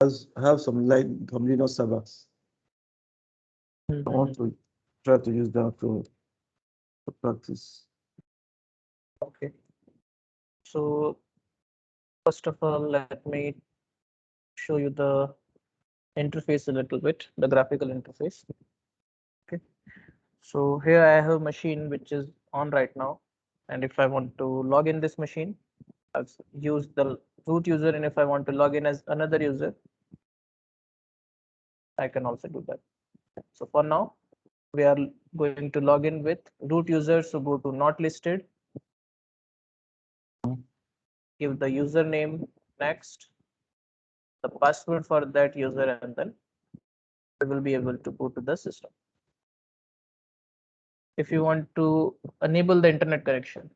have some Linux servers. I want to try to use that to practice. Okay. So first of all, let me show you the interface a little bit, the graphical interface. Okay. So here I have a machine which is on right now. And if I want to log in this machine, I've used the root user. And if I want to log in as another user, I can also do that. So for now, we are going to log in with root user. So go to not listed, give the username, next, the password for that user, and then we will be able to go to the system. If you want to enable the internet connection,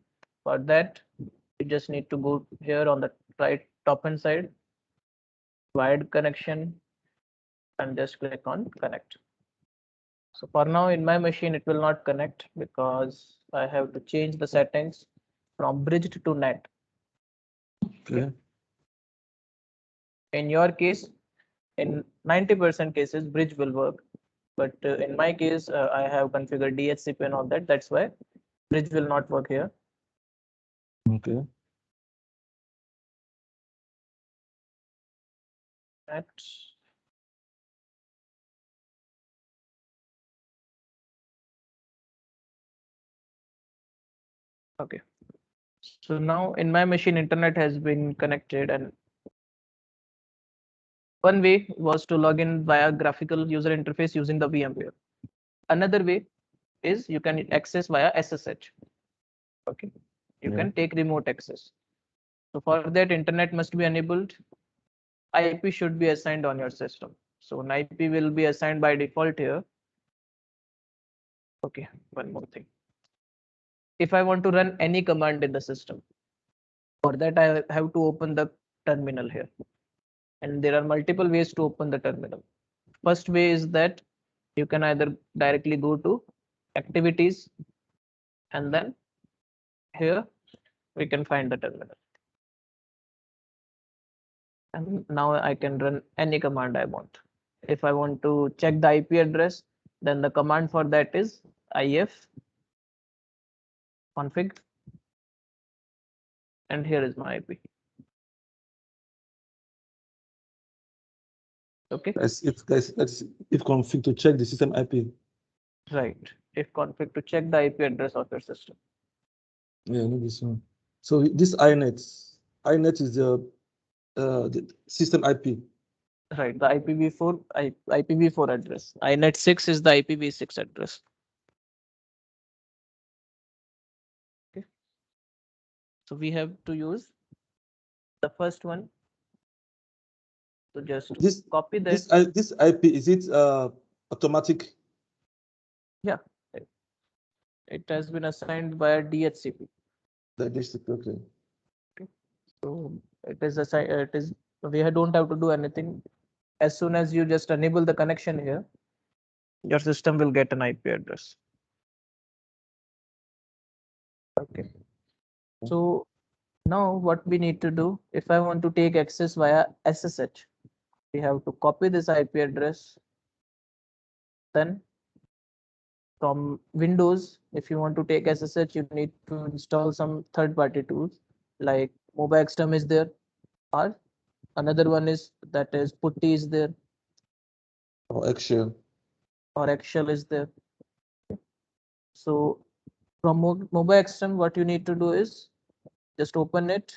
for that, you just need to go here on the right top hand side, wired connection, and just click on connect. So for now in my machine, it will not connect because I have to change the settings from bridged to net. Okay. In your case, in 90% cases, bridge will work. But in my case, I have configured DHCP and all that. That's why bridge will not work here. Okay. Net. Okay. So now in my machine, internet has been connected, and one way was to log in via graphical user interface using the VMware. Another way is you can access via SSH. Okay. You Yeah. can take remote access. So for that, internet must be enabled. IP should be assigned on your system. So an IP will be assigned by default here. Okay, one more thing. If I want to run any command in the system, for that I have to open the terminal here. And there are multiple ways to open the terminal. First way is that you can either directly go to activities, and then here we can find the terminal. And now I can run any command I want. If I want to check the IP address, then the command for that is if config, and here is my IP. Okay, That's if config to check the system IP. right. If config to check the IP address of your system. Yeah, I know this one. So this inet is the system IP. Right, the IPv4 address. INET6 is the IPv6 address. Okay, so we have to use the first one. So just This copy that. this IP, is it automatic? Yeah, it has been assigned by DHCP. Okay. Okay. So it is assigned. It is we don't have to do anything. As soon as you just enable the connection here, your system will get an IP address. Okay. So now what we need to do, if I want to take access via SSH, we have to copy this IP address. Then from Windows, if you want to take SSH, you need to install some third-party tools like MobaXterm is there, or another one is that is Putty is there, Or Excel. or Excel is there. So from MobaXterm, what you need to do is just open it,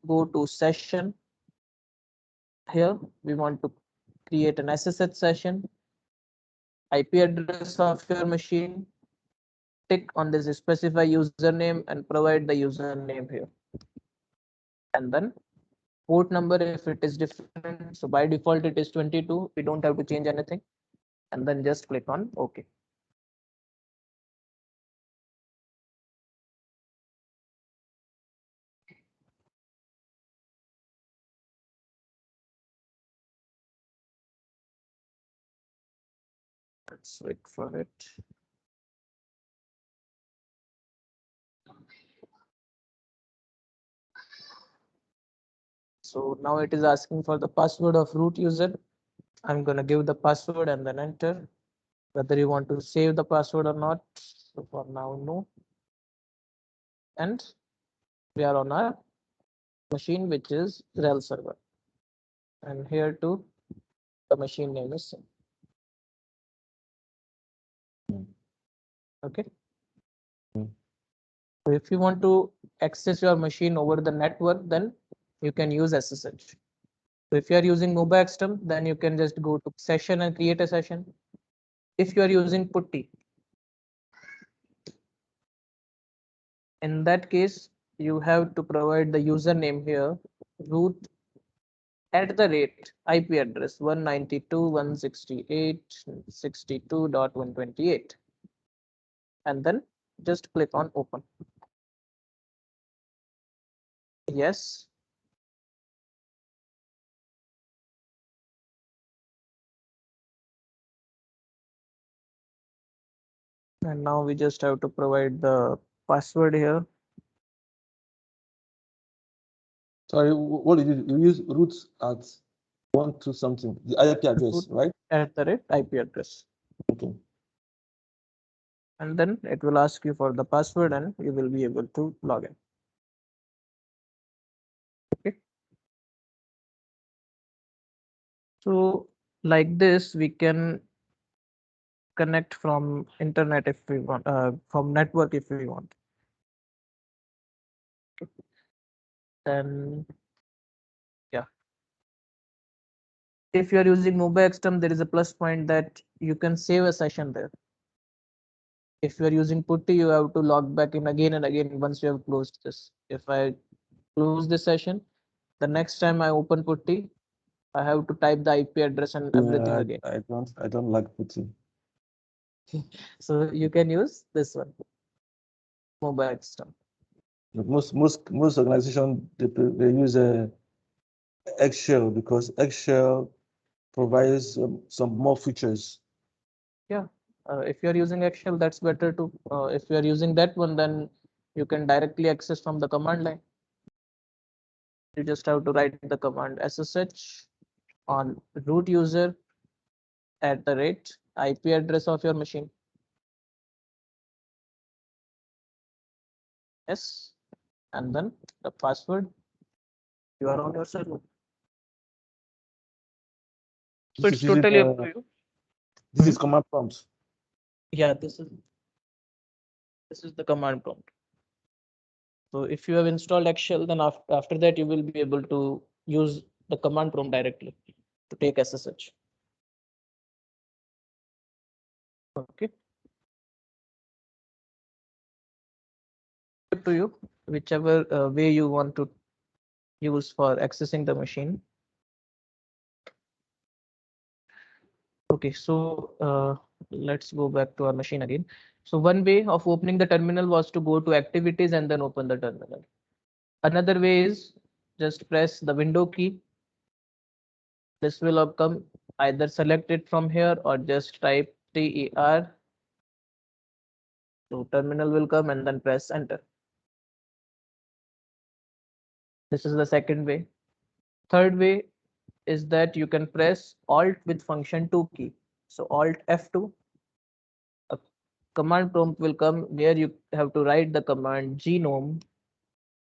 go to session. Here we want to create an SSH session, IP address of your machine, tick on this specify username and provide the username here. And then port number, if it is different, so by default it is 22, we don't have to change anything. And then just click on OK. Let's wait for it. So now it is asking for the password of root user. I'm gonna give the password and then enter. Whether you want to save the password or not. So for now, no. And we are on our machine, which is RHEL server. And here too, the machine name is same. Okay. So if you want to access your machine over the network, then you can use SSH. So if you are using MobaXterm, then you can just go to session and create a session. If you are using Putty, in that case, you have to provide the username here, root at the rate IP address 192.168.62.128, and then just click on open. Yes. And now we just have to provide the password here. Sorry, what did you use? Roots at 1 2 something. The IP address, right? At the rate IP address. Okay. And then it will ask you for the password and you will be able to log in. Okay. So like this, we can connect from internet if we want, from network if we want. Then, yeah. If you are using MobaXterm, there is a plus point that you can save a session there. If you are using Putty, you have to log back in again and again once you have closed this. If I close this session, the next time I open Putty, I have to type the IP address and everything again. I don't like Putty. So you can use this one, MobaXterm. Most organizations they use Eggshell because Eggshell provides some more features. Yeah, if you are using Eggshell, that's better too. If you are using that one, then you can directly access from the command line. You just have to write the command SSH on root user at the rate IP address of your machine. Yes, and then the password. You are on your server. So it's totally up to you. This is command prompt. Yeah, this is the command prompt. So if you have installed Eggshell, then after that you will be able to use the command prompt directly to take SSH. Okay. Up to you, whichever way you want to use for accessing the machine. Okay, so let's go back to our machine again. So one way of opening the terminal was to go to activities and then open the terminal. Another way is just press the window key. This will come, either select it from here or just type TER. So terminal will come and then press enter. This is the second way. Third way is that you can press Alt with function 2 key. So Alt F2. A command prompt will come where you have to write the command gnome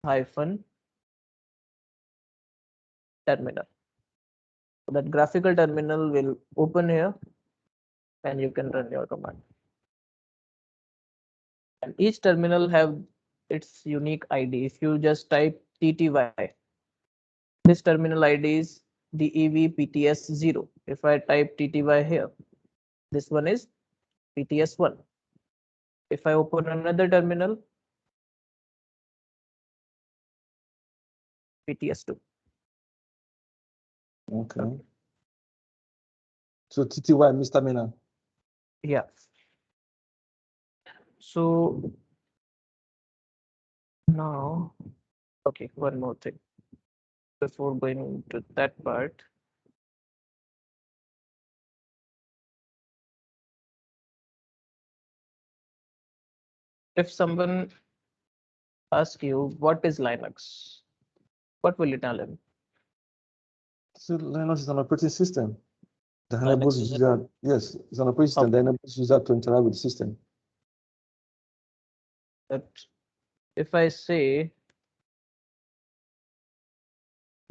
hyphen terminal. So that graphical terminal will open here and you can run your command. And each terminal have its unique ID. If you just type TTY, this terminal ID is DEVPTS0. If I type TTY here, this one is PTS1. If I open another terminal, PTS2. Okay. So TTY misdemeanor. Yeah. So now, okay, one more thing before going to that part. If someone asks you what is Linux, what will you tell him? So Linux is an operating system that Linux enables is a- user, yes, it's an operating system that enables user to interact with the system. That if I say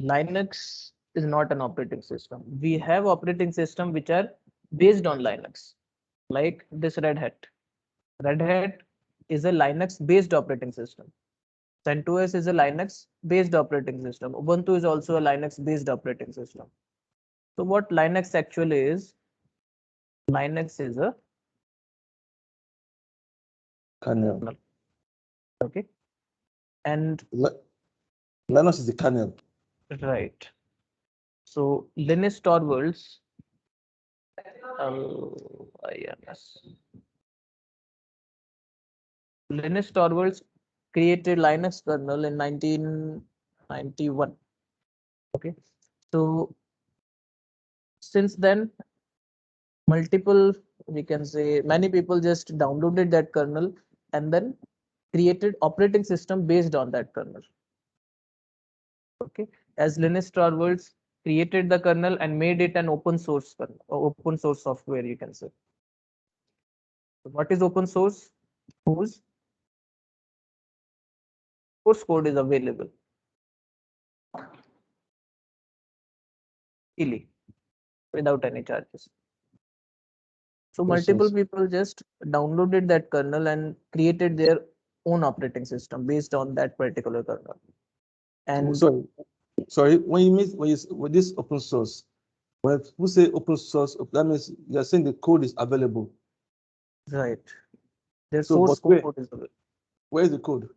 Linux is not an operating system, we have operating system which are based on Linux, like this Red Hat. Red Hat is a Linux based operating system. CentOS is a Linux based operating system. Ubuntu is also a Linux based operating system. So what Linux actually is, Linux is a Kernel. okay, and Linux is the kernel. right. So Linus Torvalds, Linus Torvalds created Linux kernel in 1991. Okay, so since then, multiple, we can say many people just downloaded that kernel and then created operating system based on that kernel. Okay, as Linus Torvalds created the kernel and made it an open source kernel, or open source software, you can say. So what is open source? Whose source code is available freely without any charges. So multiple people just downloaded that kernel and created their own operating system based on that particular kernel. And sorry, when you mean with this open source, when we say open source, that means you're saying the code is available. right, their So, source code is available. Where is the code?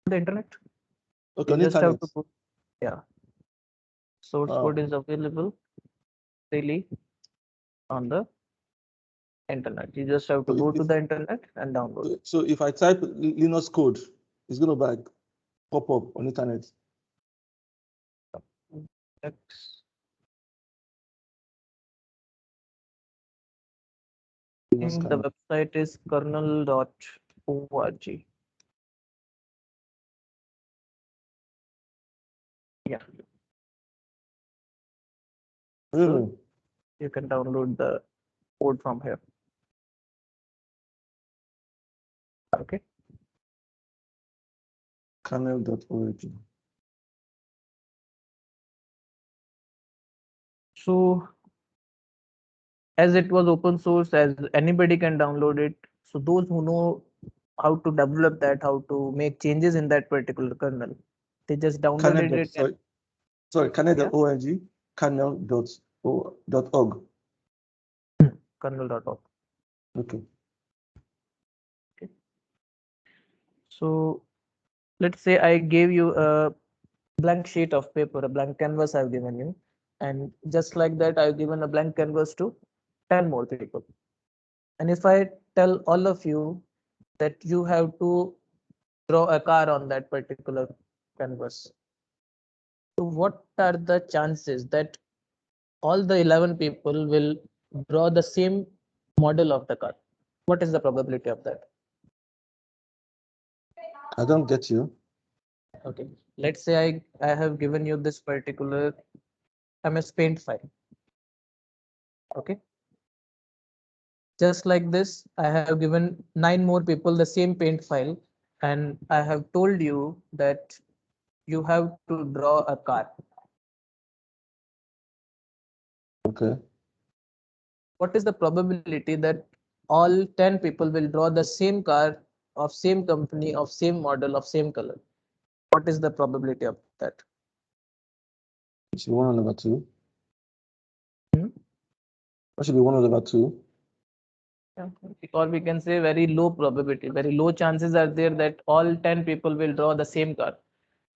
The internet. Okay, you just have to go, yeah. Source code is available freely on the internet. You just have to go to the internet and download it. So if I type Linux code, it's going to like pop up on internet. I think the website is kernel.org. Yeah. So you can download the code from here. Okay. Kernel.org. So as it was open source, as anybody can download it. So those who know how to develop that, how to make changes in that particular kernel, they just downloaded it. Sorry, kernel.org, kernel.org. Kernel.org. Okay. So let's say I gave you a blank sheet of paper, a blank canvas I've given you, and just like that, I've given a blank canvas to 10 more people. And if I tell all of you that you have to draw a car on that particular canvas, so what are the chances that all the 11 people will draw the same model of the car? What is the probability of that? I don't get you. Okay, let's say I have given you this particular MS Paint file. Okay, just like this, I have given 9 more people the same paint file, and I have told you that you have to draw a car. Okay. What is the probability that all 10 people will draw the same car of same company, of same model, of same color? What is the probability of that? It should be 1/2. Hmm? That should be 1/2. Yeah. Or we can say very low probability, very low chances are there that all 10 people will draw the same car,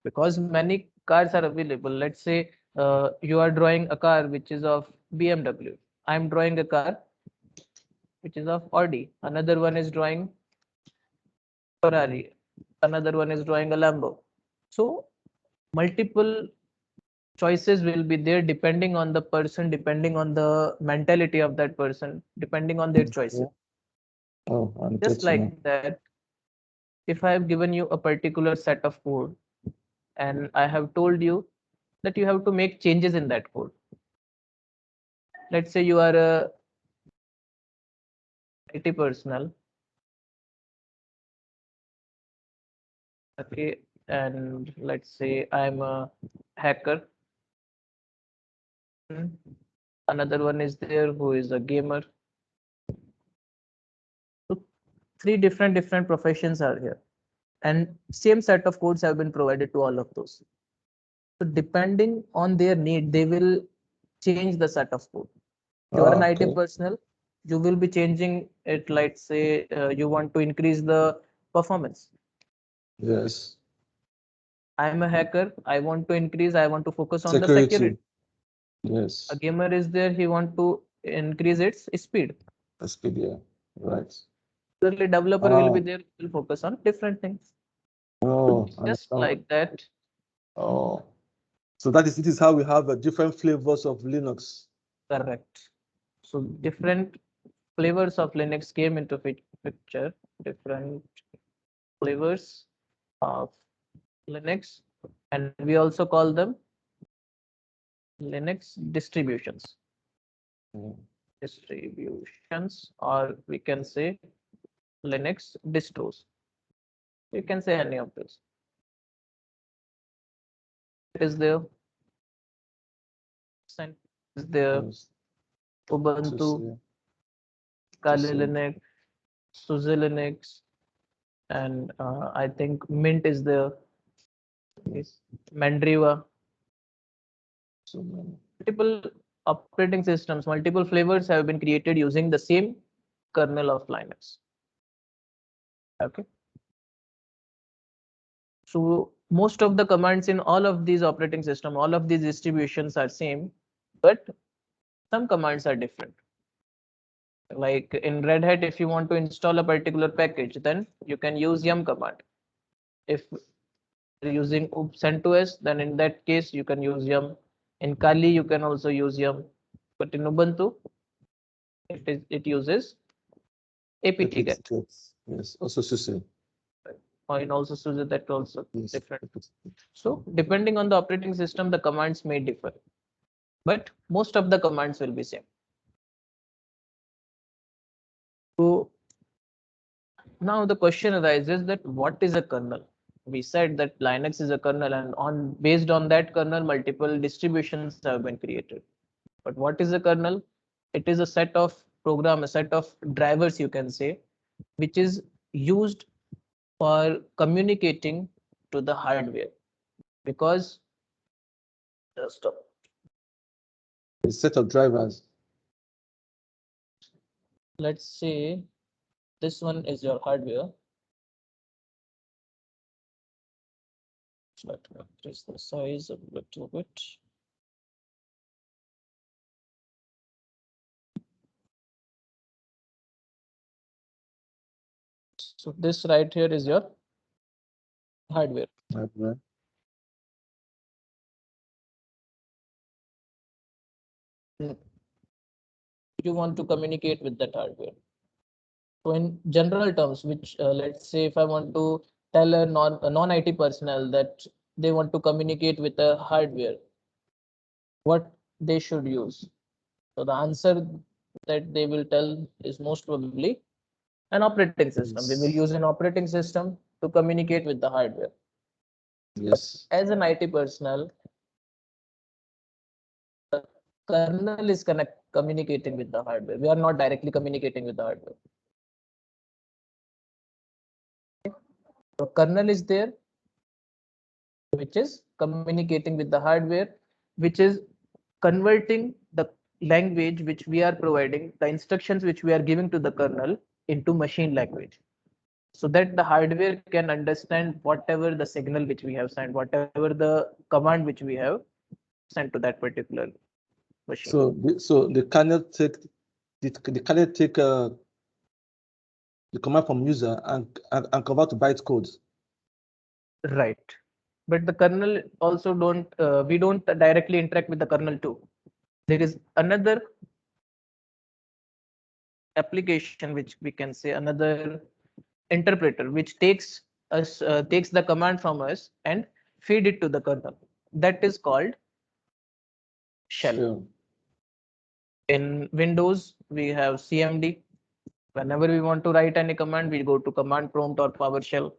because many cars are available. Let's say you are drawing a car which is of BMW. I'm drawing a car which is of Audi. Another one is drawing Ferrari. Another one is drawing a Lambo. So multiple choices will be there depending on the person, depending on the mentality of that person, depending on their choices. Oh, just like that, if I have given you a particular set of code and I have told you that you have to make changes in that code. Let's say you are a IT personnel. Okay, and let's say I'm a hacker. Another one is there who is a gamer. So three different professions are here, and same set of codes have been provided to all of those. So depending on their need, they will change the set of code. If you are an IT Okay. personnel, you will be changing it. Like say you want to increase the performance. Yes. I'm a hacker. I want to increase. I want to focus on the Security. security. Yes. A gamer is there. He want to increase its speed. Expedia. Right. Similarly, developer will be Oh, there. Will focus on different things. oh, Just understand. like that. Oh, so that is it is how we have different flavors of Linux. Correct. So different flavors of Linux came into picture. Different flavors of Linux, and we also call them Linux distributions. Distributions, or we can say Linux distros. You can say any of this. It is there. Cent is there. Yes. Ubuntu, Kali Linux, SUSE Linux, and I think Mint is there. Mandriva. So, Multiple operating systems, multiple flavors have been created using the same kernel of Linux. Okay. So most of the commands in all of these operating system, all of these distributions are same, but some commands are different. Like in Red Hat, if you want to install a particular package, then you can use yum command. If you're using CentOS, then in that case you can use yum. In Kali, you can also use yum, but in Ubuntu, it uses apt-get. Yes, also SUSE. Or in also SUSE, that also Yes. different. So depending on the operating system, the commands may differ, but most of the commands will be same. So now the question arises that what is a kernel? We said that Linux is a kernel, and based on that kernel, multiple distributions have been created. But what is a kernel? It is a set of program, a set of drivers, you can say, which is used for communicating to the hardware. Because just A set of drivers. let's say this one is your hardware. Let me increase the size a little bit. So this right here is your hardware. You want to communicate with that hardware. So in general terms, which let's say if I want to tell a non-IT personnel that they want to communicate with a hardware, what they should use. So the answer that they will tell is most probably an operating system. We will use an operating system to communicate with the hardware. Yes. As an IT personnel, the kernel is communicating with the hardware. We are not directly communicating with the hardware. So kernel is there, which is communicating with the hardware, which is converting the language which we are providing, the instructions which we are giving to the kernel into machine language, so that the hardware can understand whatever the signal which we have sent, whatever the command which we have sent to that particular machine. So the kernel take the command from user and convert to byte codes. Right. But the kernel also we don't directly interact with the kernel too. There is another application, which we can say another interpreter, which takes the command from us and feed it to the kernel. That is called shell. Sure. In Windows, we have CMD. Whenever we want to write any command, we go to command prompt or PowerShell.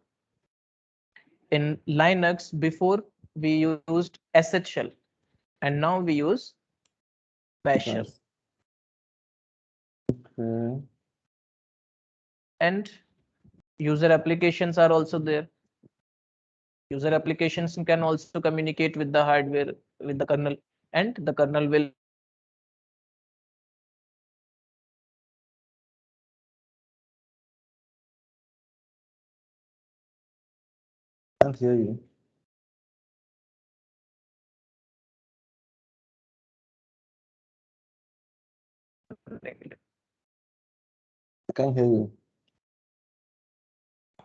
In Linux, before we used sh shell, and now we use bash shell. Nice. Okay. And user applications are also there. User applications can also communicate with the hardware, with the kernel, and the kernel will Can't hear you. I can't hear you.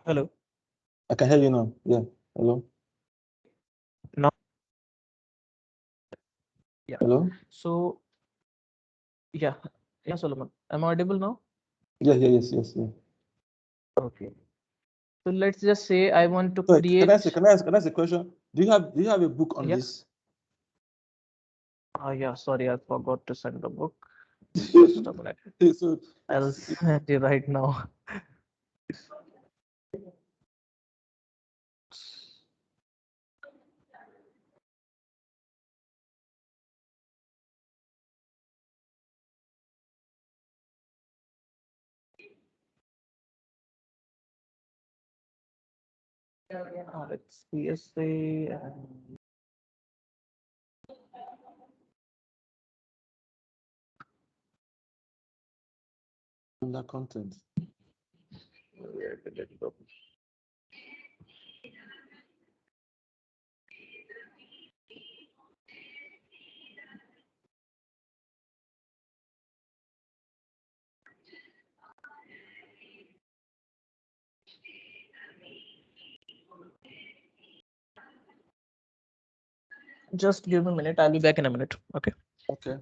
Hello. I can hear you now. Yeah. Hello. Now, yeah. Hello. So, yeah, Solomon, am I audible now? Yeah. Yeah. Yes. Yes. Yeah. Okay. So let's just say I want to Sorry, create. can I ask a question? Do you have a book on Yeah. this? Yeah, sorry, I forgot to send the book. Just a minute. So I'll send you right now. It's CSA and under content. where did it go? Just give me a minute. I'll be back in a minute. Okay. Okay.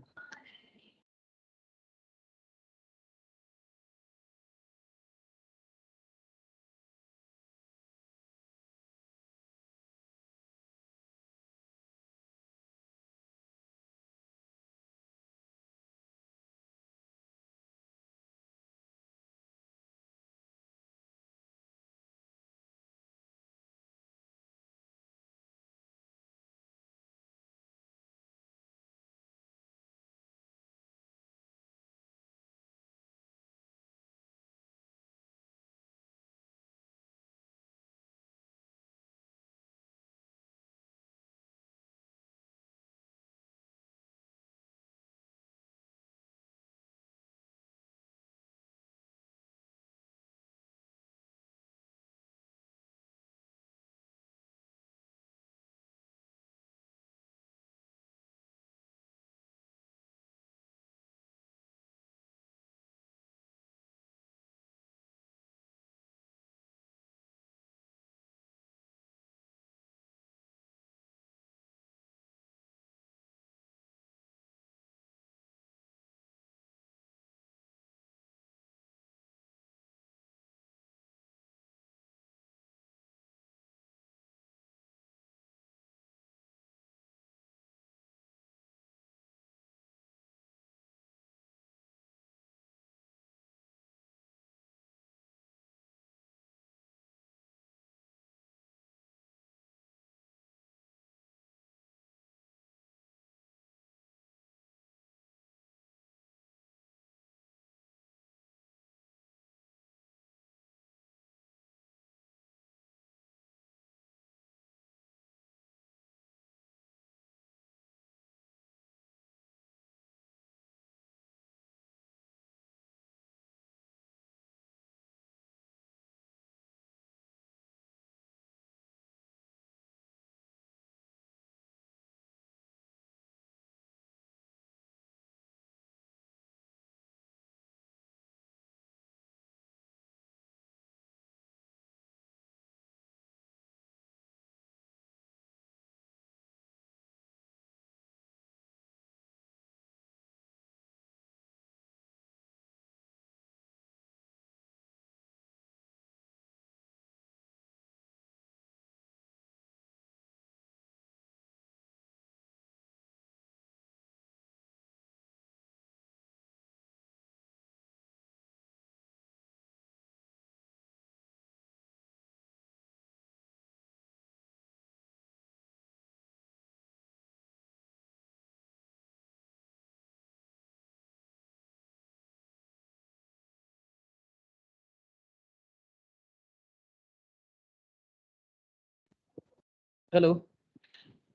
Hello,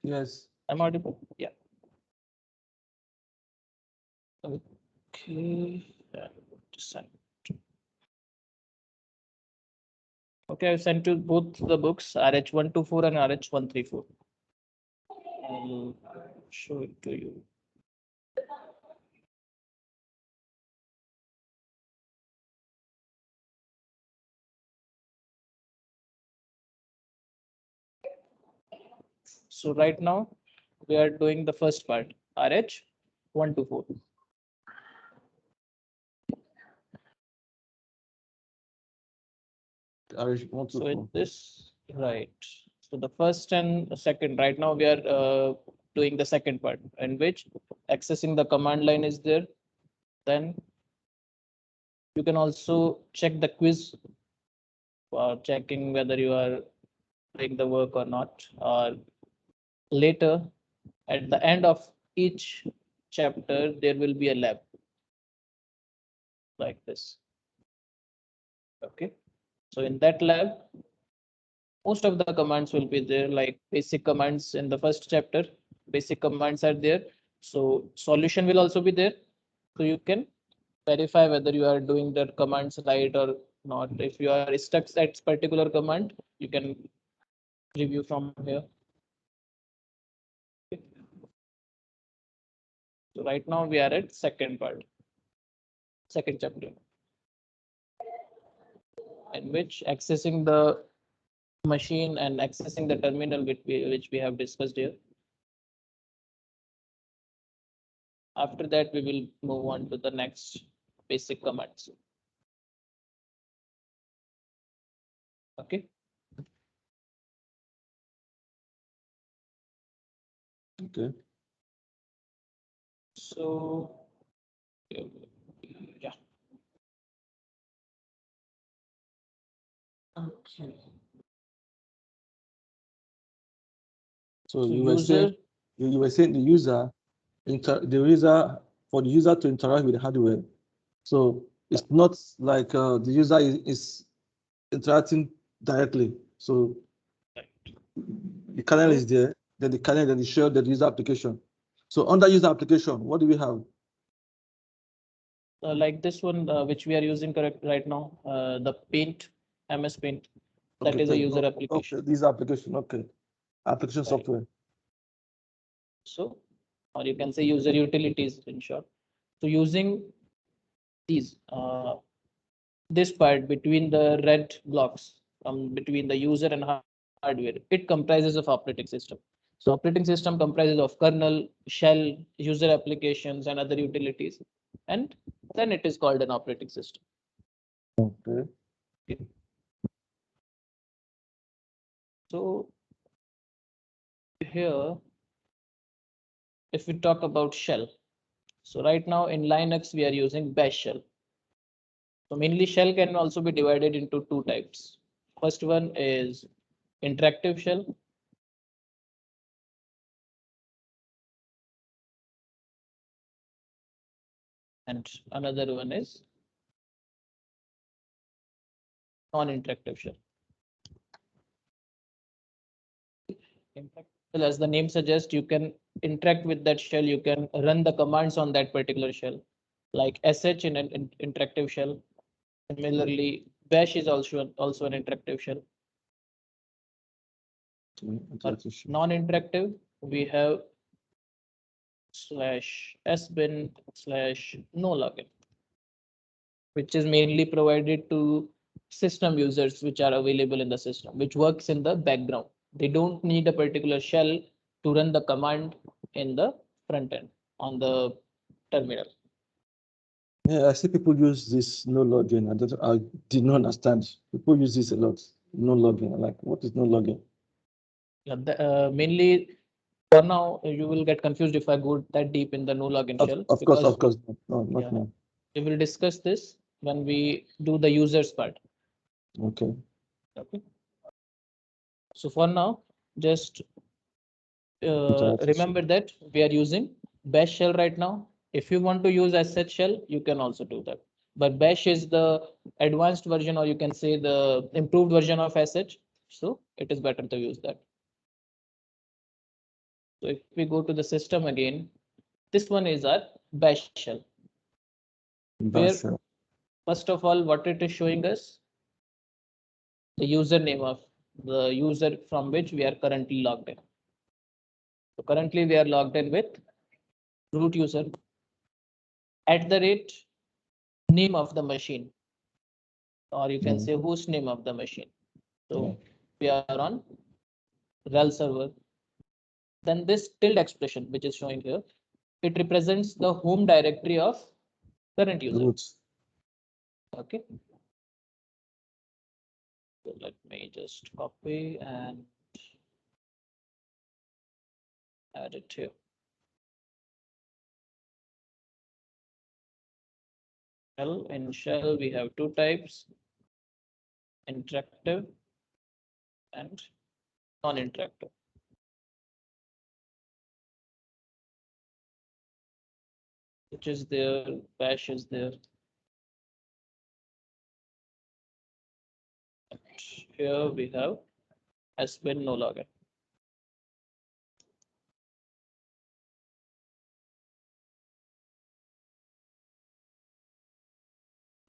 Yes. I'm audible. Yeah. Okay. Just send. Okay, I've sent you both the books, RH124 and RH134. I'll show it to you. So right now we are doing the first part, RH124. So in this, right. So the first and the second, right now we are doing the second part in which accessing the command line is there. Then you can also check the quiz for checking whether you are doing the work or not. Or later, at the end of each chapter, there will be a lab like this. Okay. So in that lab, most of the commands will be there, like basic commands in the first chapter. Basic commands are there. So solution will also be there. So you can verify whether you are doing the commands right or not. If you are stuck at particular command, you can review from here. So right now we are at second part, second chapter, in which accessing the machine and accessing the terminal which we have discussed here. After that, we will move on to the next basic commands. Okay. Okay. So, yeah. Okay. So So you were saying user, you were saying the user for the user to interact with the hardware. So it's not like the user is interacting directly. So the kernel is there, then the kernel, then the shell, then the user application. So under user application, what do we have? like this one, which we are using correct right now, the Paint, MS Paint, that Okay, is a thank- user okay, application. these application, okay. Application Right. software. So, or you can say user utilities in short. So using these, this part between the red blocks, between the user and hardware, it comprises of operating system. So operating system comprises of kernel, shell, user applications, and other utilities, and then it is called an operating system. Okay. So here, if we talk about shell, so right now in Linux we are using Bash shell. So mainly shell can also be divided into two types. First one is interactive shell. And another one is non-interactive shell. Well, as the name suggests, you can interact with that shell. You can run the commands on that particular shell, like sh in an interactive shell. Similarly, bash is also an interactive shell. Non-interactive, we have /sbin/no login, which is mainly provided to system users which are available in the system, which works in the background. They don't need a particular shell to run the command in the front end on the terminal. Yeah, I see people use this no login. I did not understand. People use this a lot. No login. I'm like, what is no login? Yeah, mainly for now, you will get confused if I go that deep in the no login shell. Of course, no, not yeah, now. we will discuss this when we do the users part. Okay. Okay. So for now, just remember that we are using bash shell right now. If you want to use sh shell, you can also do that. But bash is the advanced version, or you can say the improved version of sh. So it is better to use that. So if we go to the system again, this one is our bash shell. Where first of all, what it is showing us, the username of the user from which we are currently logged in. So currently we are logged in with root user @ name of the machine, or you can say host name of the machine. So we are on RHEL server. Then this tilde expression, which is showing here, it represents the home directory of current user. Roots. Okay. So let me just copy and add it here. Shell, in shell we have two types, interactive and non-interactive. Which is there, bash is there. And here we have sbin no login.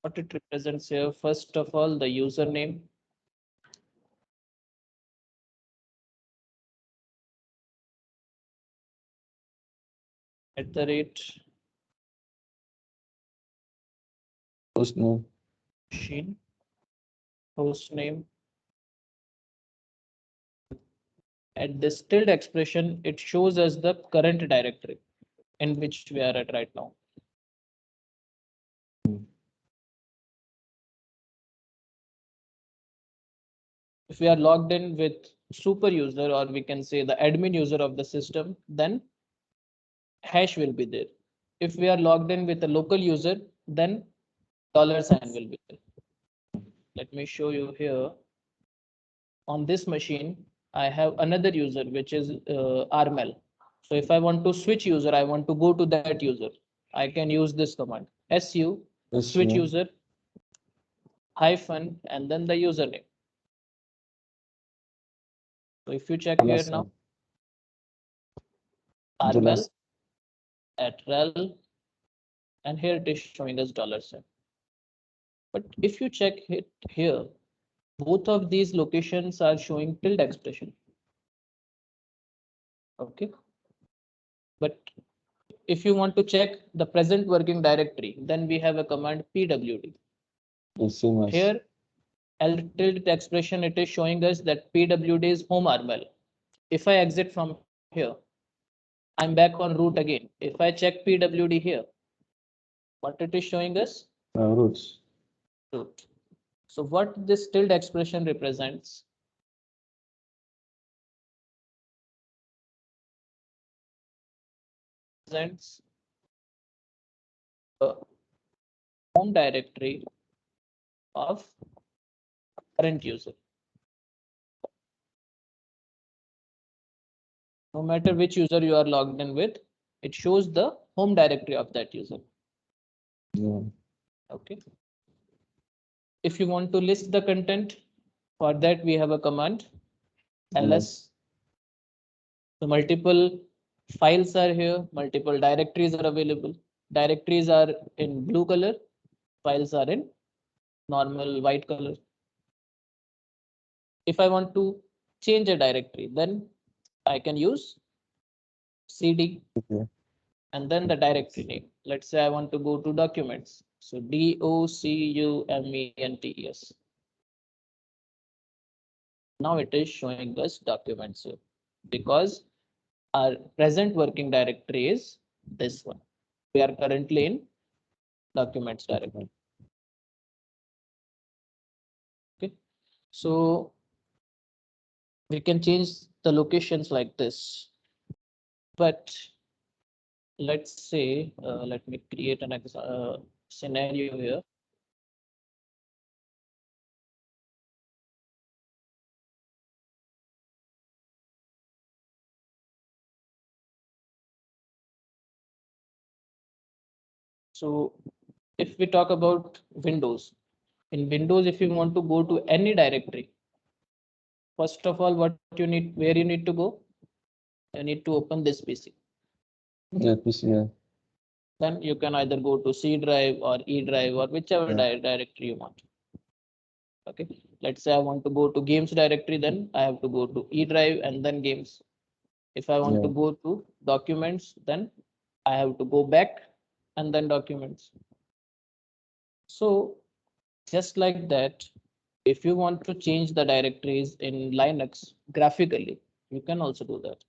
What it represents here, first of all, the username. @ Host name. machine, host name. At this tilde expression, it shows us the current directory in which we are at right now. If we are logged in with super user, or we can say the admin user of the system, then hash will be there. If we are logged in with a local user, then $sign will be there. Let me show you here. On this machine, I have another user, which is RML. So if I want to switch user, I want to go to that user, I can use this command, su switch user hyphen and then the username. So if you check here now, RML @rel, and here it is showing us $sign. But if you check it here, both of these locations are showing tilde expression. Okay. But if you want to check the present working directory, then we have a command pwd. Here, tilde expression, it is showing us that pwd is home RML. If I exit from here, I'm back on root again. If I check pwd here, what it is showing us? Roots. Root. So what this tilde expression represents? Represents the home directory of current user. No matter which user you are logged in with, it shows the home directory of that user. Yeah. Okay. If you want to list the content, for that we have a command ls. So multiple files are here, multiple directories are available. Directories are in blue color, files are in normal white color. If I want to change a directory, then I can use cd and then the directory name. Let's say I want to go to documents. So documents. Now it is showing us documents here because our present working directory is this one. We are currently in documents directory. Okay, so we can change the locations like this, but let's say let me create an scenario here. So if we talk about Windows, in Windows, if you want to go to any directory, first of all, what you need, where you need to go? you need to open this PC. Yeah, PC, yeah. Then you can either go to C drive or E drive or whichever Yeah. directory you want. Okay, let's say I want to go to games directory, then I have to go to E drive and then games. If I want to Yeah. go to documents, then I have to go back and then documents. So just like that, if you want to change the directories in Linux graphically, you can also do that.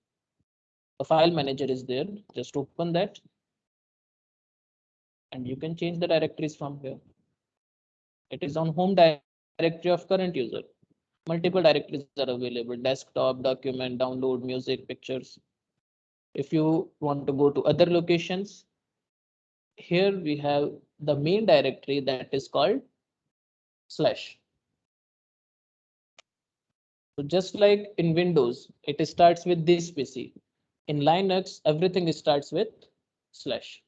The file manager is there, just open that and you can change the directories from here. It is on home directory of current user. Multiple directories are available: desktop, document, download, music, pictures. If you want to go to other locations, here we have the main directory that is called slash. So just like in Windows, it starts with this PC. In Linux, everything starts with slash.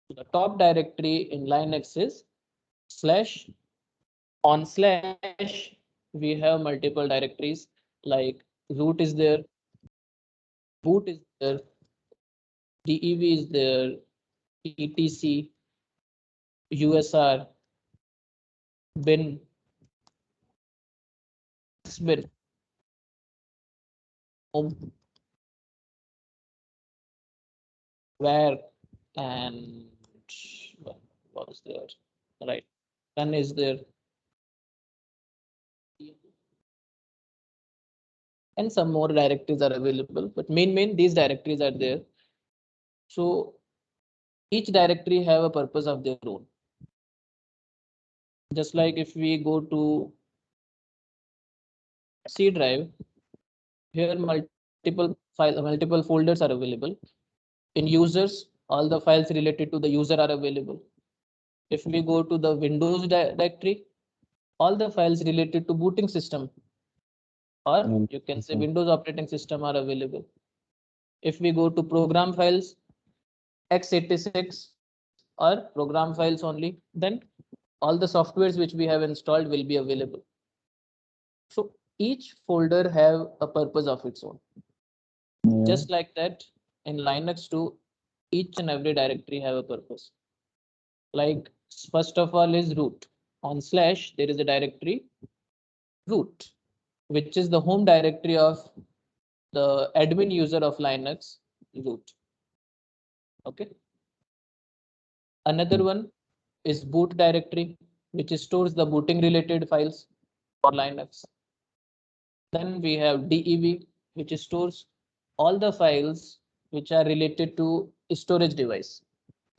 So the top directory in Linux is slash. On slash, we have multiple directories like root is there, boot is there, dev is there, etc, usr, bin, xbin, home, where, and what was there? Right, run is there, and some more directories are available. But main these directories are there. So each directory have a purpose of their own. Just like if we go to C drive, here multiple folders are available. In users, all the files related to the user are available. If we go to the Windows directory, all the files related to booting system, or you can say Windows operating system, are available. If we go to program files, x86 or program files only, then all the softwares which we have installed will be available. So each folder have a purpose of its own. Yeah. Just like that, in Linux too, each and every directory have a purpose. Like first of all is root. On slash, there is a directory root, which is the home directory of the admin user of Linux, root. Okay. Another one is boot directory, which stores the booting related files for Linux. Then we have dev, which stores all the files which are related to storage device.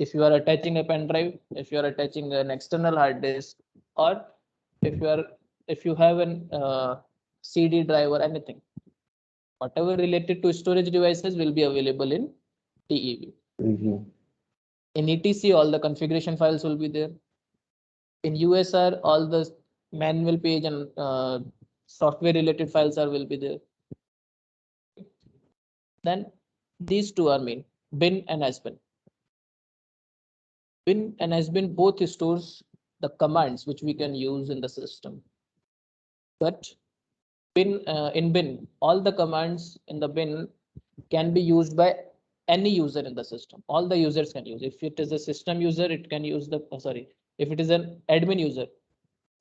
If you are attaching a pen drive, if you are attaching an external hard disk, or if you have an CD drive or anything, whatever related to storage devices will be available in dev. In etc, all the configuration files will be there. In usr, all the manual page and software related files will be there. Then these two are main, bin and hsbin. Bin and hsbin both stores the commands which we can use in the system. But in bin, all the commands in the bin can be used by any user in the system. All the users can use. If it is a system user, it can use the if it is an admin user,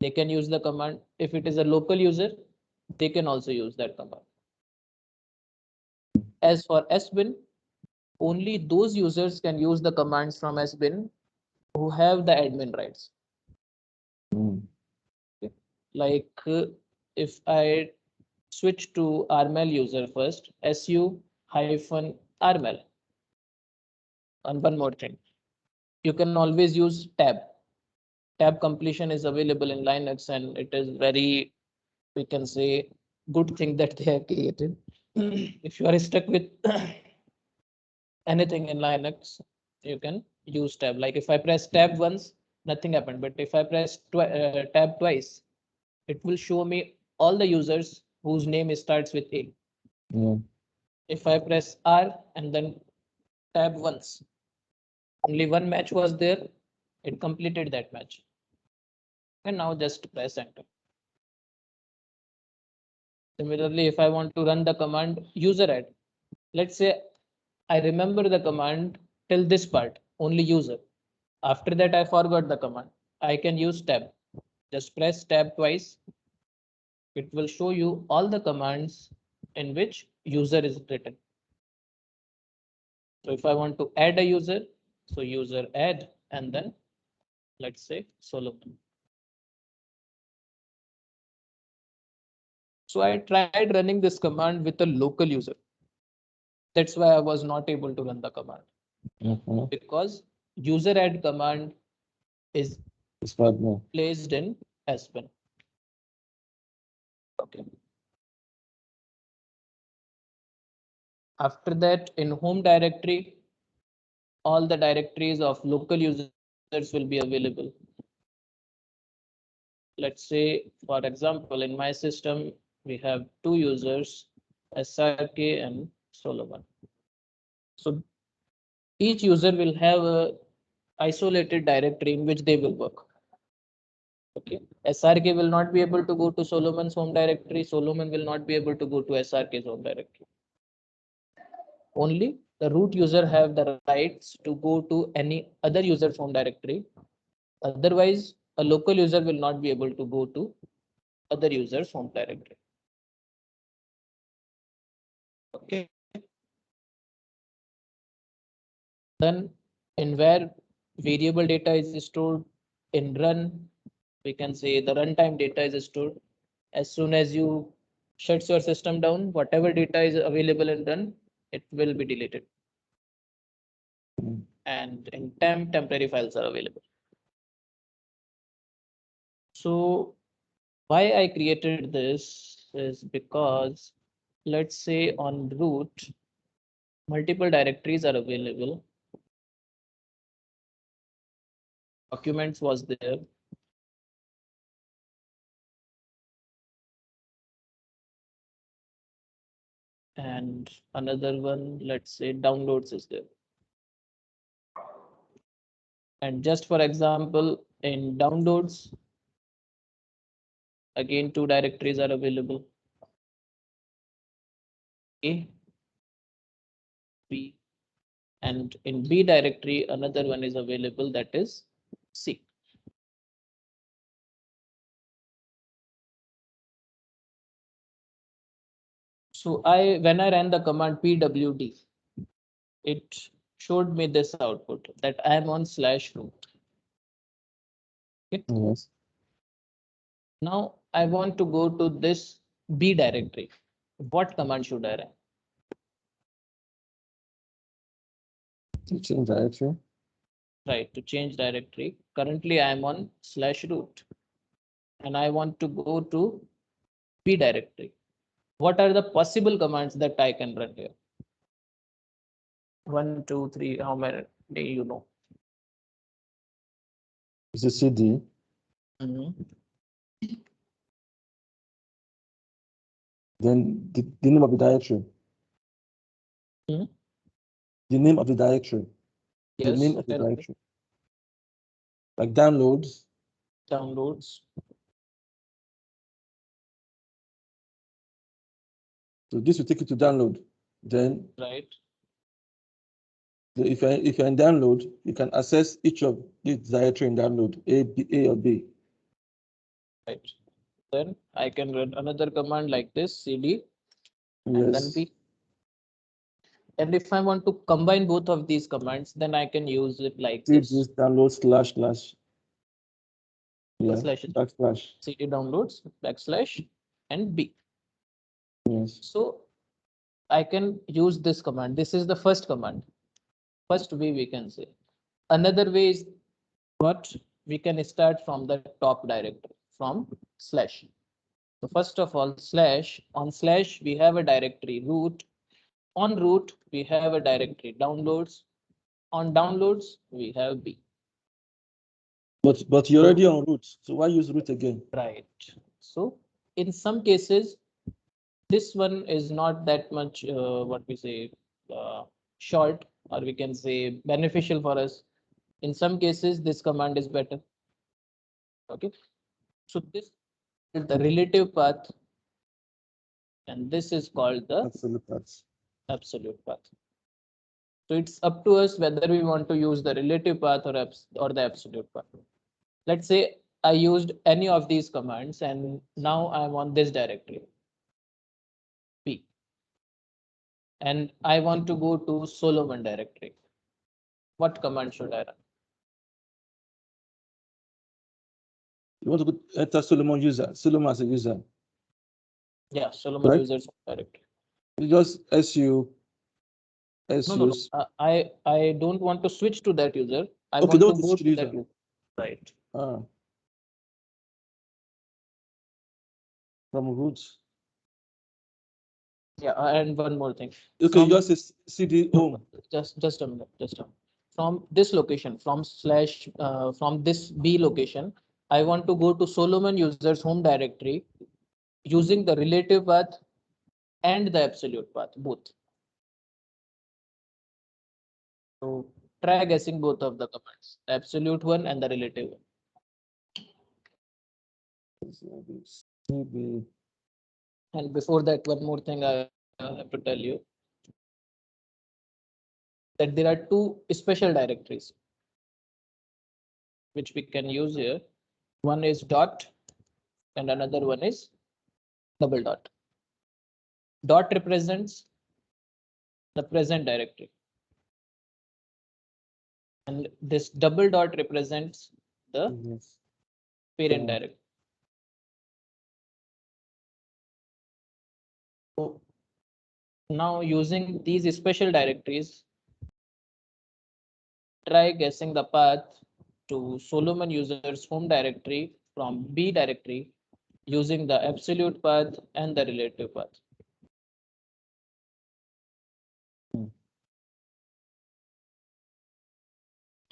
they can use the command. If it is a local user, they can also use that command. As for sbin, only those users can use the commands from sbin who have the admin rights. Okay. Like if I switch to rmel user first, su-rmel. And one more thing, you can always use tab. Tab completion is available in Linux, and it is very, we can say, good thing that they have created. If you are stuck with anything in Linux, you can use tab. Like if I press tab once, nothing happened. But if I press tab twice, it will show me all the users whose name starts with A. Yeah. If I press R and then tab once, only one match was there, it completed that match. And now just press enter. Similarly, if I want to run the command user add, let's say I remember the command till this part, only user. After that, I forgot the command. I can use tab. Just press tab twice. It will show you all the commands in which user is written. So if I want to add a user, so user add, and then let's say Solomon. So I tried running this command with a local user. That's why I was not able to run the command, because user add command is It's not more. placed in Aspen. Okay. After that, in home directory, all the directories of local users will be available. Let's say, for example, in my system, we have two users, SRK and Solomon. So each user will have a isolated directory in which they will work. Okay. SRK will not be able to go to Solomon's home directory. Solomon will not be able to go to SRK's home directory. Only the root user have the rights to go to any other user's home directory. Otherwise, a local user will not be able to go to other users' home directory. Okay. Then in where variable data is stored, in run, we can say the runtime data is stored. As soon as you shuts your system down, whatever data is available in run, it will be deleted. And in temp, temporary files are available. So why I created this is because, let's say on root, multiple directories are available. Documents was there. And another one, let's say downloads is there. And just for example, in downloads, again, two directories are available. A, B, and in B directory, another one is available, that is C. So when I ran the command pwd, it showed me this output that I am on /root. Okay. Yes. Now I want to go to this B directory. What command should I run? To change directory. Right, to change directory. Currently I am on /root and I want to go to B directory. What are the possible commands that I can run here? 1, 2, 3, how many you know? It's a CD. Then the name of the directory. Hmm? The name of the directory. The Yes, name of the tell me. directory. Like downloads. Downloads. So this will take you to download. Then Right. if you're in download, you can access each of the directory in download, A or B. Right. Then I can run another command like this, cd and then Yes. B. And if I want to combine both of these commands, then I can use it like See this. this download // yeah, Slash backslash. cd downloads / and B. Yes. So I can use this command. This is the first command. First way we can say. Another way is what we can start from the top directory from /. So first of all, on / we have a directory root. On root we have a directory downloads. On downloads we have B. But you're already on root, so why use root again? Right. So in some cases, this one is not that much what we say short, or we can say beneficial for us. In some cases, this command is better. Okay. So this is the relative path and this is called the Absolute path. absolute path. So it's up to us whether we want to use the relative path or the absolute path. Let's say I used any of these commands and now I'm on this directory P and I want to go to Solomon directory. What command should I run? You want to enter Solomon user, Solomon as a user. Yeah, Solomon Right. users directory. You just SU. No. I don't want to switch to that user. I Okay, want to don't go switch to to that user. user. Right. From root. Yeah, and one more thing. Okay, you just say CD home. Just a minute. From this location, from this B location, I want to go to Solomon users home directory using the relative path and the absolute path, both. So try guessing both of the commands, the absolute one and the relative one. CD. And before that, one more thing I have to tell you, that there are two special directories which we can use here. One is dot and another one is double dot. Dot represents the present directory and this double dot represents the parent directory. So now using these special directories, try guessing the path to Solomon users home directory from B directory using the absolute path and the relative path.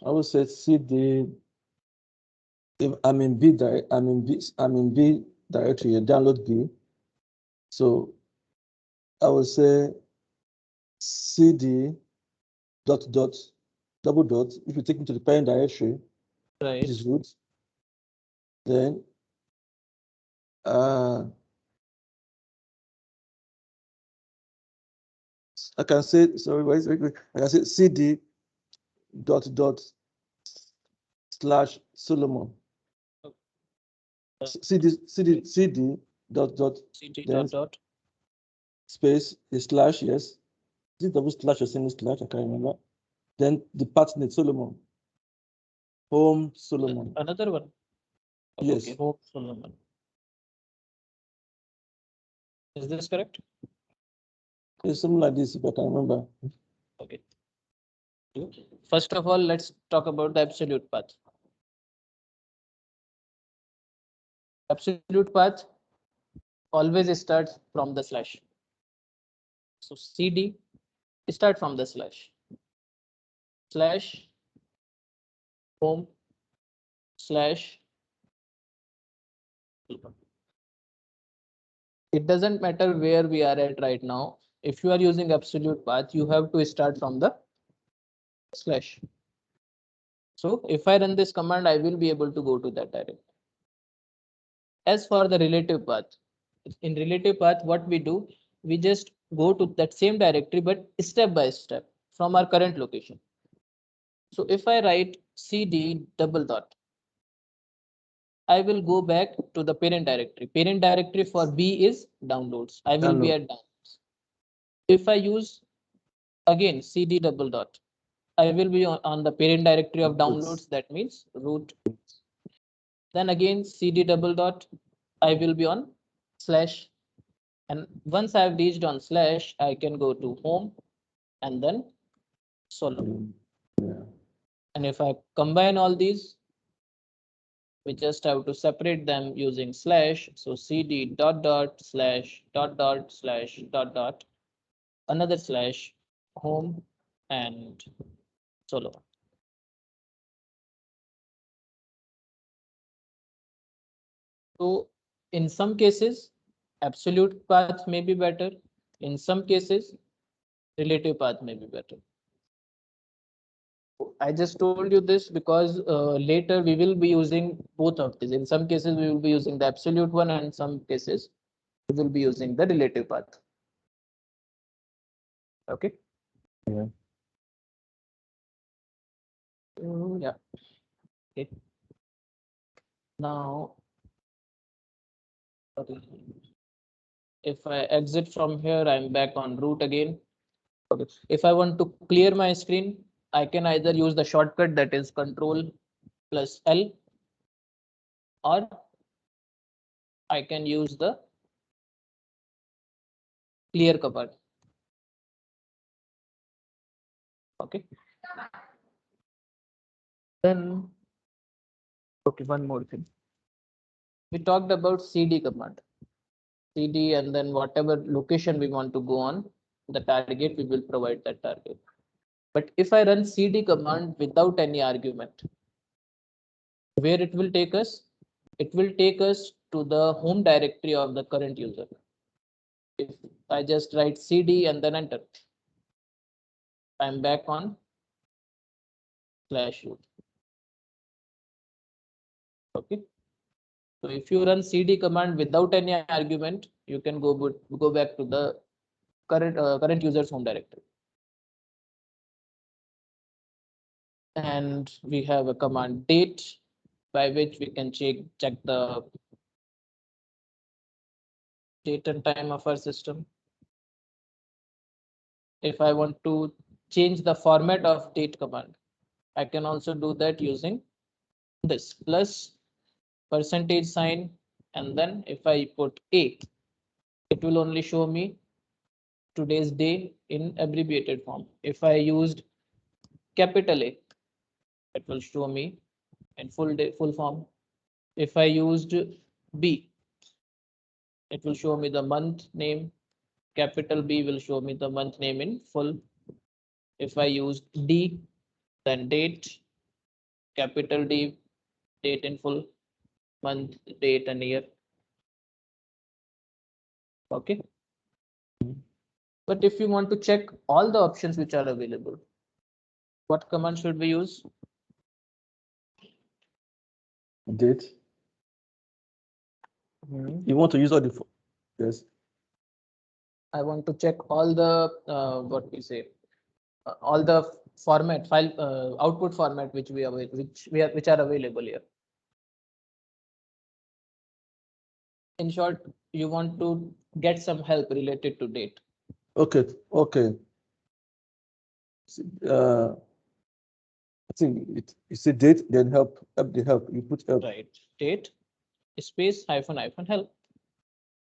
I would say CD. If I'm in B directory, download B. So I would say CD dot double dot. If you take me to the parent directory, Right. which is root, then I can say, sorry, wait. I can say CD dot slash Solomon. CD dot then space a slash, yes. Is it double slash or single slash? I can't remember. Then the partner Solomon. Home Solomon. Another one. Yes. Okay, home Solomon. Is this correct? It's something like this, if I can remember. Okay. First of all, let's talk about the absolute path. Absolute path always starts from the slash. So CD start from the slash home slash. It doesn't matter where we are at right now. If you are using absolute path, you have to start from the slash. So if I run this command, I will be able to go to that directory. As for the relative path, in relative path, what we do, we just go to that same directory, but step by step from our current location. So if I write CD double dot, I will go back to the parent directory. Parent directory for B is downloads. I will be at downloads. If I use again CD double dot, I will be on the parent directory of downloads. That means root. Then again CD double dot, I will be on slash. And once I've reached on slash, I can go to home and then Solomon. And if I combine all these, we just have to separate them using slash. So CD dot slash slash another slash home and Solomon. So in some cases, absolute path may be better. In some cases, relative path may be better. I just told you this because later we will be using both of these. In some cases, we will be using the absolute one, and in some cases, we will be using the relative path. Okay. Yeah. Yeah. Okay. Now, okay. If I exit from here, I'm back on root again. Okay. If I want to clear my screen, I can either use the shortcut that is Control plus L, or I can use the clear command. Okay. Then, okay, one more thing. We talked about CD command. CD, and then whatever location we want to go on the target, we will provide that target. But if I run CD command without any argument, where it will take us? It will take us to the home directory of the current user. If I just write CD and then enter, I'm back on /root. Okay. So if you run CD command without any argument, you can go back to the current user's home directory. And we have a command date, by which we can check the date and time of our system. If I want to change the format of date command, I can also do that using this plus %, and then if I put A, it will only show me today's day in abbreviated form. If I used capital A, it will show me in full form. If I used B, it will show me the month name. Capital B will show me the month name in full. If I use D, then date, capital D, date in full, month, date, and year. Okay. But if you want to check all the options which are available, what command should we use? Date. You want to use all the yes. I want to check all the what we say, all the format file output format which are available here. In short, you want to get some help related to date. Okay. Okay. I think you say date, then help the help. You put help. Right. Date space -- help.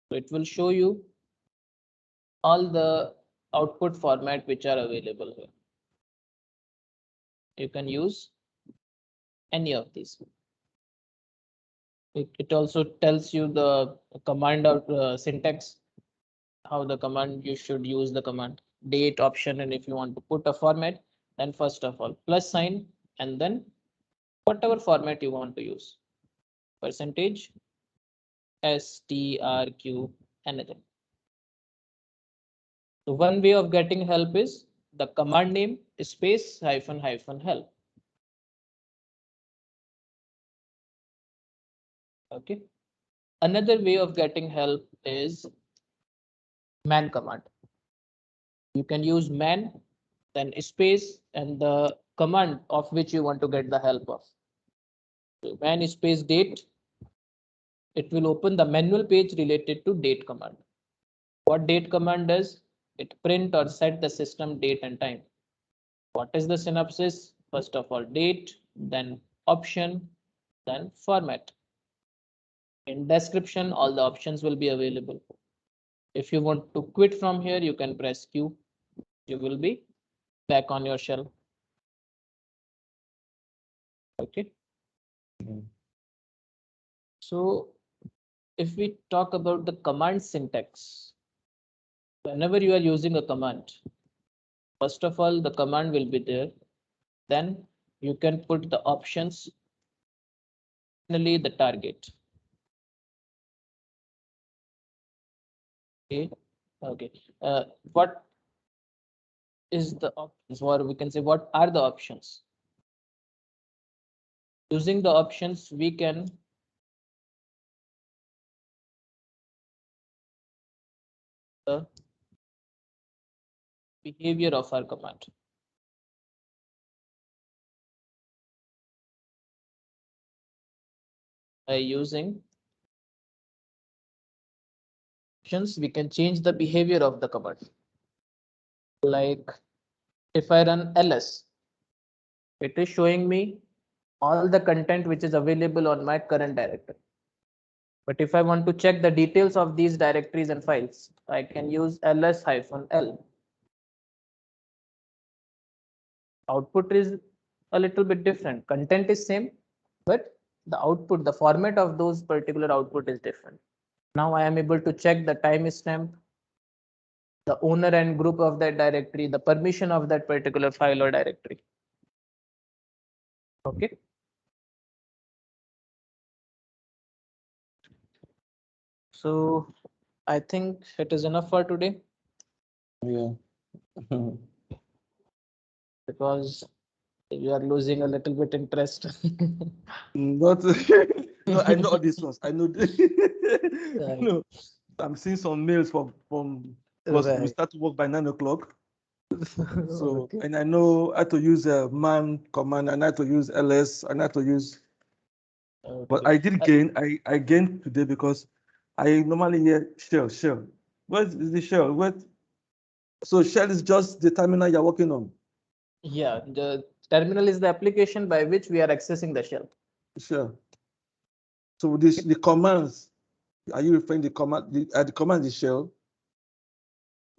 So it will show you all the output format which are available here. You can use any of these. It also tells you the command out syntax, how the command you should use the command date option, and if you want to put a format, then first of all +, and then whatever format you want to use, %, strq, anything. So one way of getting help is the command name space -- help. Okay. Another way of getting help is man command. You can use man, then space, and the command of which you want to get the help of. So man space date, it will open the manual page related to date command. What date command does? It print or set the system date and time. What is the synopsis? First of all, date, then option, then format. In description, all the options will be available. If you want to quit from here, you can press Q. You will be back on your shell. Okay. So if we talk about the command syntax, whenever you are using a command, first of all, the command will be there. Then you can put the options, finally the target. Okay. What is the options, or we can say what are the options? Using the options, we can behavior of our command. By using options, we can change the behavior of the command. Like if I run ls, it is showing me all the content which is available on my current directory. But if I want to check the details of these directories and files, I can use ls-l. Output is a little bit different. Content is same, but the output, the format of those particular output is different. Now I am able to check the timestamp, the owner and group of that directory, the permission of that particular file or directory. Okay. So I think it is enough for today. Yeah. Because you are losing a little bit interest. Not, no, I know all these ones. I know. Right. No, I'm seeing some mails from because we Right. start to work by 9 o'clock. So, Okay. and I know how to use a man command, and how to use ls, and how to use. But Okay. I did gain. I gained today because I normally hear shell. What is the shell? What? So shell is just the terminal you're working on. Yeah, the terminal is the application by which we are accessing the shell. Sure. So this the commands. Are you referring the command? The command is shell.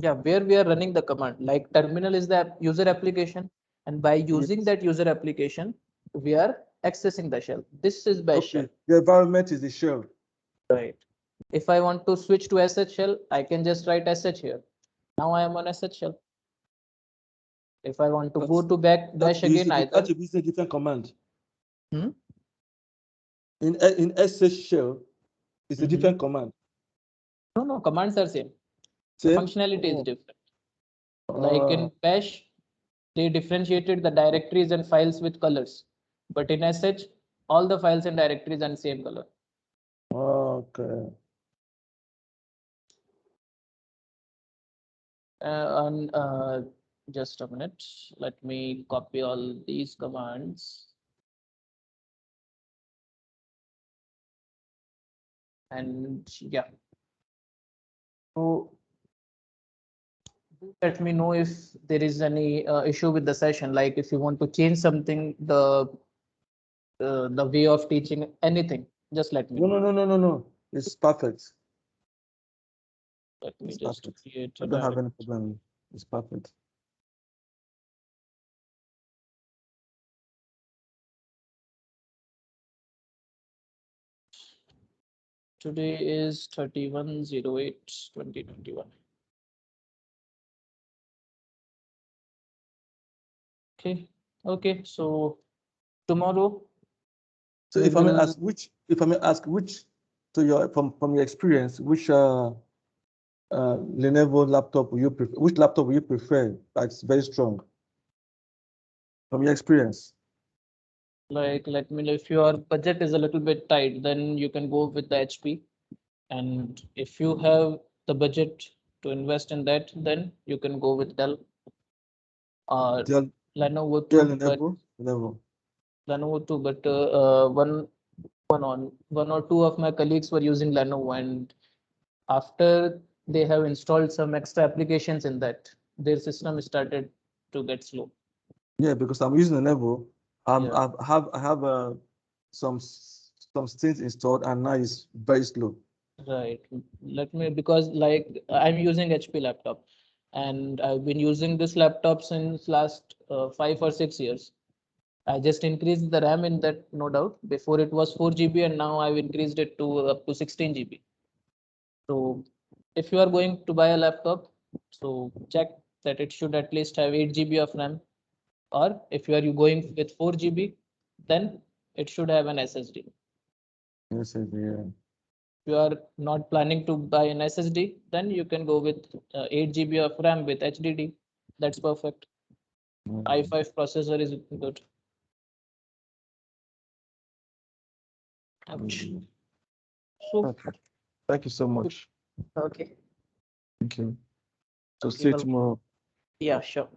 Yeah, where we are running the command, like terminal is the user application, and by using Yes. that user application, we are accessing the shell. This is by shell. Okay. The environment is the shell. Right. If I want to switch to sh shell, I can just write sh here. Now I am on sh shell. If I want to go to bash again, That either. is a different command. Hmm? In sh shell, it's a different command. No, commands are same. The Same? functionality is Oh. different. Like in bash, they differentiated the directories and files with colors. But in sh, all the files and directories are in same color. Okay. Just a minute. Let me copy all these commands. And yeah. So let me know if there is any issue with the session. Like if you want to change something, the way of teaching anything, just let me know. No. It's perfect. Let me It's just perfect. create I a don't have direct. any problem. It's perfect. Today is 31/08/2021. Okay. So tomorrow So we if I may will. ask which to your from your experience, which Lenovo laptop will you prefer? Which laptop will you prefer that's very strong? From your experience. Like, let me know if your budget is a little bit tight, then you can go with the HP. And if you have the budget to invest in that, then you can go with Dell or Dell, Lenovo Dell too. But Lenovo. one or two of my colleagues were using Lenovo, and after they have installed some extra applications in that, their system started to get slow. Yeah, because I'm using Lenovo. Yeah. I have some things installed and now it's very slow. Right. Let me, because like I'm using HP laptop and I've been using this laptop since last 5 or 6 years. I just increased the RAM in that, no doubt. Before it was 4 GB and now I've increased it to up to 16 GB. So if you are going to buy a laptop, so check that it should at least have 8 GB of RAM. Or if you are going with 4 GB, then it should have an SSD. Yes, yeah. You are not planning to buy an SSD, then you can go with 8 GB of RAM with HDD. That's perfect. i5 processor is good. Ouch. So, Okay. Thank you so much. okay. Thank you. So Okay, see you well, tomorrow. Yeah, sure.